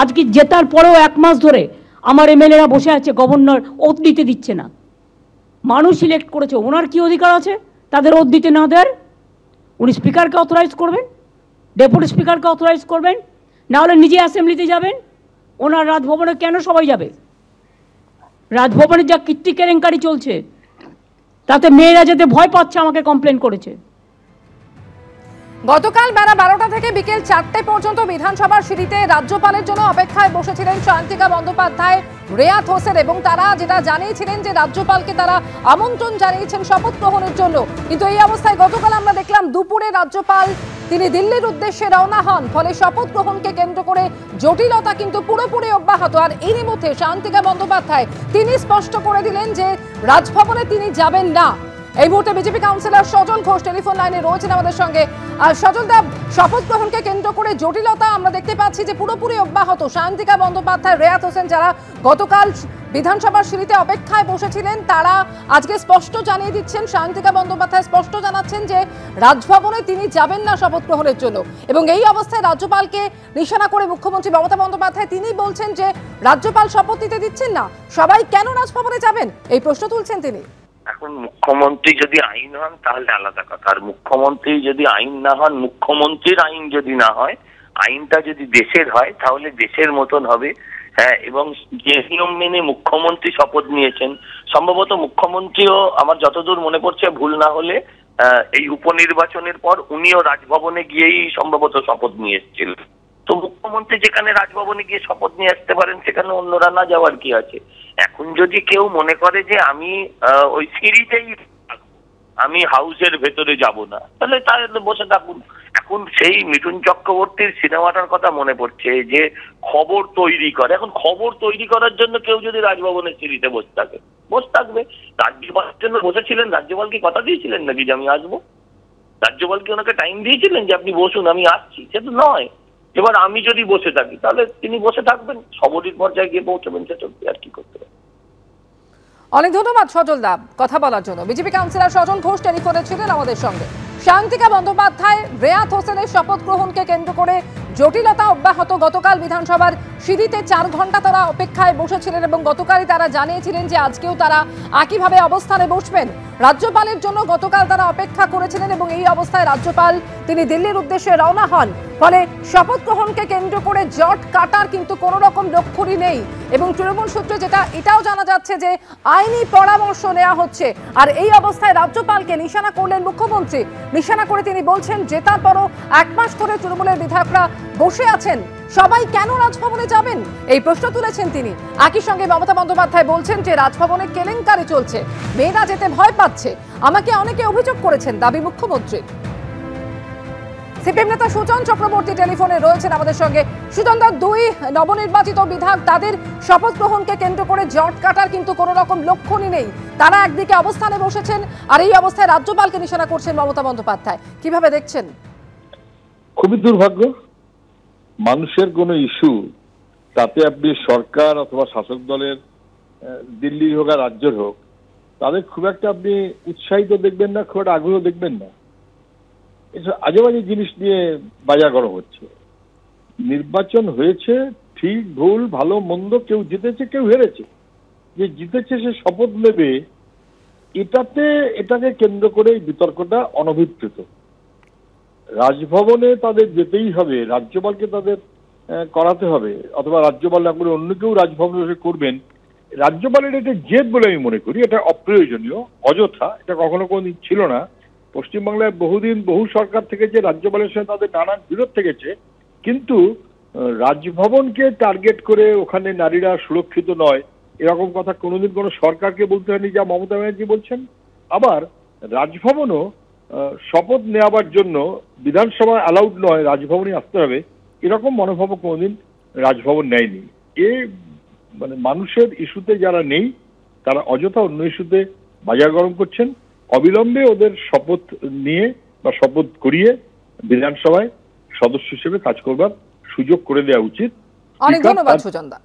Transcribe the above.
আজকে জেতার পরেও 1 মাস ধরে আমার এমএলএরা বসে আছে, গভর্নর ওথ দিতে দিচ্ছে না। মানুষ সিলেক্ট করেছে, ওনার কি অধিকার আছে তাদের ওথ দিতে না দেওয়ার? উনি স্পিকারকে অথরাইজ করবেন, ডেপুটি স্পিকারকে অথরাইজ করবেন, না হলে নিজে অ্যাসেম্বলিতে যাবেন। ওনার রাজভবনে কেন সবাই যাবে? রাজভবনের যা কীর্তি কেলেঙ্কারি চলছে তাতে মেয়েরা যেতে ভয় পাচ্ছে, আমাকে কমপ্লেন করেছে। গতকাল বেলা 12টা থেকে বিকেল 4টে পর্যন্ত বিধানসভার সিঁড়িতে রাজ্যপালের জন্য অপেক্ষায় বসেছিলেন সায়ন্তিকা বন্দ্যোপাধ্যায়, রেয়াত হোসেন, এবং তারা যেটা জানিয়েছিলেন যে রাজ্যপালকে তারা আমন্ত্রণ জানিয়েছেন শপথ গ্রহণের জন্য। কিন্তু এই অবস্থায় গতকাল আমরা দেখলাম দুপুরে রাজ্যপাল তিনি দিল্লির উদ্দেশ্যে রওনা হন, ফলে শপথ গ্রহণকে কেন্দ্র করে জটিলতা কিন্তু পুরোপুরি অব্যাহত। আর এরই মধ্যে সায়ন্তিকা বন্দ্যোপাধ্যায় তিনি স্পষ্ট করে দিলেন যে রাজভবনে তিনি যাবেন না। এই মুহূর্তে BJP councillor Sajal Ghosh telephone লাইনে রয়েছেন আমাদের সঙ্গে। সজল দা, শপথ গ্রহণকে কেন্দ্র করে জটিলতা আমরা দেখতে পাচ্ছি যে পুরোপুরি অব্যাহত। সায়ন্তিকা বন্দ্যোপাধ্যায়, রেয়াত হোসেন যারা গতকাল বিধানসভার সিঁড়িতে অপেক্ষায় বসেছিলেন, তারা আজকে স্পষ্ট জানিয়ে দিচ্ছেন, সায়ন্তিকা বন্দ্যোপাধ্যায় স্পষ্ট জানাচ্ছেন যে রাজভবনে তিনি যাবেন না শপথ গ্রহণের জন্য। এবং এই অবস্থায় রাজ্যপালকে নিশানা করে মুখ্যমন্ত্রী মমতা বন্দ্যোপাধ্যায় তিনি বলছেন যে রাজ্যপাল শপথ নিতে দিচ্ছেন না, সবাই কেন রাজভবনে যাবেন এই প্রশ্ন তুলছেন তিনি। এখন মুখ্যমন্ত্রী যদি আইন হন তাহলে আলাদা কথা, আর মুখ্যমন্ত্রী যদি আইন না হন, মুখ্যমন্ত্রীর আইন যদি না হয়, আইনটা যদি দেশের হয় তাহলে দেশের মতন হবে। হ্যাঁ, এবং যে নিয়ম মেনে মুখ্যমন্ত্রী শপথ নিয়েছেন, সম্ভবত মুখ্যমন্ত্রীও, আমার যতদূর মনে পড়ছে ভুল না হলে, এই উপনির্বাচনের পর উনিও রাজভবনে গিয়েই সম্ভবত শপথ নিয়ে এসেছিলেন। তো মুখ্যমন্ত্রী যেখানে রাজভবনে গিয়ে শপথ নিয়ে আসতে পারেন, সেখানে অন্যরা না যাওয়ার কি আছে? এখন যদি কেউ মনে করে যে আমি ওই সিঁড়িতেই আমি হাউসের ভেতরে যাব না, তাহলে বসে থাকুন। এখন সেই মিঠুন চক্রবর্তীর সিনেমাটার কথা মনে পড়ছে যে খবর তৈরি করে। এখন খবর তৈরি করার জন্য কেউ যদি রাজভবনের সিঁড়িতে বসে থাকবে। রাজ্যপালের জন্য বসেছিলেন, রাজ্যপাল কি কথা দিয়েছিলেন নাকি যে আমি আসবো? রাজ্যপাল কি ওনাকে টাইম দিয়েছিলেন যে আপনি বসুন আমি আসছি? সে তো নয়। এবার আমি যদি বসে থাকি তাহলে তিনি বসে থাকবেন, সবরির পর্যায়ে গিয়ে পৌঁছবেন, সে চলবে, আর কি করতে পারে। অনেক ধন্যবাদ সজল দা কথা বলার জন্য। বিজেপি কাউন্সিলর সজল ঘোষ টেলিফোনে ছিলেন আমাদের সঙ্গে। সায়ন্তিকা বন্দ্যোপাধ্যায়, রেয়াত হোসেনের শপথ গ্রহণকে কেন্দ্র করে জটিলতা অব্যাহত। গতকাল বিধানসভার সিঁড়িতে 4 ঘন্টা তারা অপেক্ষায় বসেছিলেন এবং গতকালই তারা জানিয়েছিলেন যে আজকেও তারা একইভাবে অবস্থানে বসবেন। রাজ্যপালের জন্য গতকাল তারা অপেক্ষা করেছিলেন এবং এই অবস্থায় রাজ্যপাল তিনি দিল্লির উদ্দেশ্যে রওনা হন। ফলে শপথ গ্রহণকে কেন্দ্র করে জট কাটার কিন্তু কোনো রকম লক্ষণই নেই এবং তৃণমূল সূত্রে এটাও জানা যাচ্ছে যে আইনি পরামর্শ নেওয়া হচ্ছে। আর এই অবস্থায় রাজ্যপালকে নিশানা করলেন মুখ্যমন্ত্রী। নিশানা করে তিনি বলছেন জেতার পরও 1 মাস ধরে তৃণমূলের বিধায়করা বসে আছেন, সবাই কেন রাজভবনে যাবেন এই প্রশ্ন তুলেছেন তিনি। একই সঙ্গে মমতা বন্দ্যোপাধ্যায় বলছেন যে রাজভবনে কেলেঙ্কারি চলছে, মেয়েরা যেতে ভয় পাচ্ছে, আমাকে অনেকে অভিযোগ করেছেন, দাবি মুখ্যমন্ত্রী। সিপিএম নেতা সুজন চক্রবর্তী টেলিফোনে রয়েছেন আমাদের সঙ্গে। সুজন দা, 2 নবনির্বাচিত বিধায়ক, তাদের শপথ গ্রহণকে কেন্দ্র করে জট কাটার কিন্তু কোনো রকম লক্ষণই নেই। তারা একদিকে অবস্থানে বসেছেন আর এই অবস্থায় রাজ্যপালকে নিশানা করছেন মমতা বন্দ্যোপাধ্যায়। কিভাবে দেখছেন? খুবই দুর্ভাগ্য। মানুষের কোনো ইস্যু, তাতে আপনি সরকার অথবা শাসক দলের, দিল্লির হোক আর রাজ্যের হোক, তাদের খুব একটা আপনি উৎসাহিত দেখবেন না, খুব একটা আগ্রহ দেখবেন না। এসব আজেবাজে জিনিস নিয়ে বাজার গরম হচ্ছে। নির্বাচন হয়েছে, ঠিক ভুল ভালো মন্দ, কেউ জিতেছে কেউ হেরেছে। যে জিতেছে সে শপথ নেবে, এটাকে কেন্দ্র করে বিতর্কটা অনভিপ্রেত। রাজভবনে তাদের যেতেই হবে, রাজ্যপালকে তাদের করাতে হবে, অথবা রাজ্যপাল না করে অন্য কেউ রাজভবনে এসে করবেন। রাজ্যপালের এটা জেদ বলে আমি মনে করি, এটা অপ্রয়োজনীয়, অযথা। এটা কখনো কোনোদিন ছিল না। পশ্চিমবাংলায় বহুদিন বহু সরকার থেকেছে, রাজ্যপালের সঙ্গে তাদের নানান বিরোধ থেকেছে, কিন্তু রাজভবনকে টার্গেট করে ওখানে নারীরা সুরক্ষিত নয় এরকম কথা কোনোদিন কোনো সরকারকে বলতে হয়নি, যা মমতা ব্যানার্জি বলছেন। আবার রাজভবনও শপথ নেওয়ার জন্য বিধানসভা অ্যালাউড নয়, রাজভবনে আসতে হবে, এরকম মনোভাবও কোনোদিন রাজভবন নেয়নি। মানে মানুষের ইস্যুতে যারা নেই তারা অযথা অন্য ইস্যুতে বাজার গরম করছেন। অবিলম্বে ওদের শপথ নিয়ে বা শপথ করিয়ে বিধানসভায় সদস্য হিসেবে কাজ করবার সুযোগ করে দেওয়া উচিত। অনেক ধন্যবাদ সুজনদা।